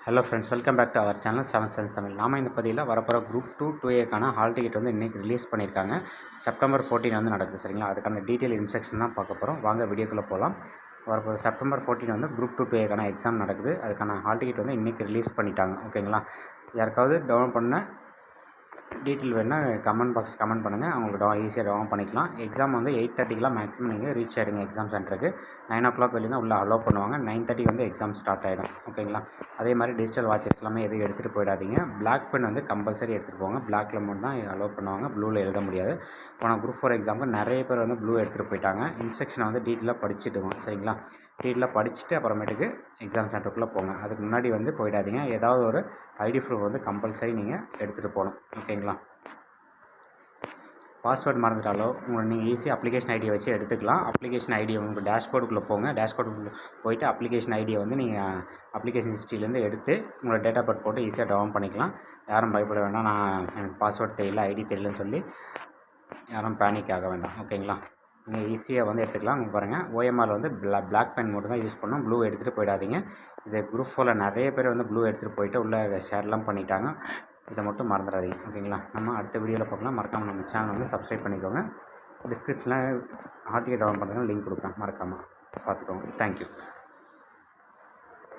Hello friends, welcome back to our channel 7 Sense Tamil. நாம இந்த பதிவில் வரப்போகிற குரூப் 2 2ஏக்கான ஹால் டிக்கெட் வந்து இன்றைக்கி ரிலீஸ் பண்ணியிருக்காங்க. செப்டம்பர் 14 வந்து நடக்குது. சரிங்களா? அதுக்கான டீட்டெயில் இன்ஸ்ட்ரக்ஷன் தான் பார்க்க போகிறோம். வாங்க வீடியோக்குள்ளே போகலாம். வரப்போ செப்டம்பர் 14 வந்து குரூப் 2 2ஏக்கான எக்ஸாம் நடக்குது. அதுக்கான ஹால் டிக்கெட் வந்து இன்றைக்கி ரிலீஸ் பண்ணிட்டாங்க. ஓகேங்களா? யாருக்காவது டவுன்லோட் பண்ண டீட்டெயில் வேணால் கமெண்ட் பாக்ஸ் கமெண்ட் பண்ணுங்கள். அவங்களுக்கு ஈஸியாக டவுன்லோட் பண்ணிக்கலாம். எக்ஸாம் வந்து 8:30க்குலாம் மேக்ஸிமம் நீங்கள் ரீச் ஆகிடுங்க எக்ஸாம் சென்டருக்கு. 9 o'clock வெளியே தான் உள்ளே அலோவ் பண்ணுவாங்க. 9:30 வந்து எக்ஸாம் ஸ்டார்ட் ஆகிடும். ஓகேங்களா? அதே மாதிரி டிஜிட்டல் வாட்சஸ் எல்லாமே எதுவும் எடுத்துகிட்டு போயிடாதீங்க. பிளாக் பென் வந்து கம்பல்சரி எடுத்துகிட்டு போங்க. பிளாக்ல மட்டும் தான் அலோவ் பண்ணுவாங்க. ப்ளூவில் எழுத முடியாது. போன குரூப் 4 எக்ஸாமுக்கு நிறைய பேர் வந்து ப்ளூ எடுத்துகிட்டு போயிட்டாங்க. இன்ஸ்ட்ரக்ஷனை வந்து டீட்டெயிலாக படிச்சுட்டுவோம். சரிங்களா? டீட்டெயிலாக படிச்சுட்டு அப்புறமேட்டுக்கு எக்ஸாம் சென்டருக்குள்ளே போங்க. அதுக்கு முன்னாடி வந்து போயிடாதீங்க. ஏதாவது ஒரு ஐடி ப்ரூஃப் வந்து கம்பல்சரி நீங்கள் எடுத்துகிட்டு போகணும். ஓகேங்களா? பாஸ்வேர்டு மறந்துட்டாலோ நீங்கள் ஈஸியாக அப்ளிகேஷன் ஐடியை வச்சு எடுத்துக்கலாம். அப்ளிகேஷன் ஐடி உங்கள் டேஷ்போர்டுக்குள்ளே போங்க. டேஷ்போர்டுக்குள்ளே போயிட்டு அப்ளிகேஷன் ஐடியை வந்து நீங்கள் அப்ளிகேஷன் ஹிஸ்ட்ரியிலேருந்து எடுத்து உங்களோட டேட் ஆஃப் பர்த் போட்டு ஈஸியாக டவுன் பண்ணிக்கலாம். யாரும் பயப்பட வேண்டாம். எனக்கு பாஸ்வேர்டு தெரியல, ஐடி தெரியலன்னு சொல்லி யாரும் பேனிக் ஆக வேண்டாம். ஓகேங்களா? நீங்கள் ஈஸியாக வந்து எடுத்துக்கலாம். இங்கே பாருங்கள், ஓஎம்ஆர் வந்து பிளாக் பென் மட்டும் தான் யூஸ் பண்ணணும். ப்ளூ எடுத்துகிட்டு போயிடாதீங்க. இது குரூப் 4 நிறைய பேர் வந்து ப்ளூ எடுத்துகிட்டு போயிட்டு உள்ளே ஷேர்லாம் பண்ணிட்டாங்க. இதை மட்டும் மறந்துடாதீங்க. ஓகேங்களா? நம்ம அடுத்த வீடியோவில் பார்க்கலாம். மறக்காமல் நம்ம சேனல் வந்து சப்ஸ்கிரைப் பண்ணிக்கோங்க. டிஸ்கிரிப்ஷனில் ஹால் டிக்கெட் டவுன் பண்ணுறதுக்கு லிங்க் கொடுக்குறேன். மறக்காமல் பார்த்துக்கோங்க. தேங்க்யூ.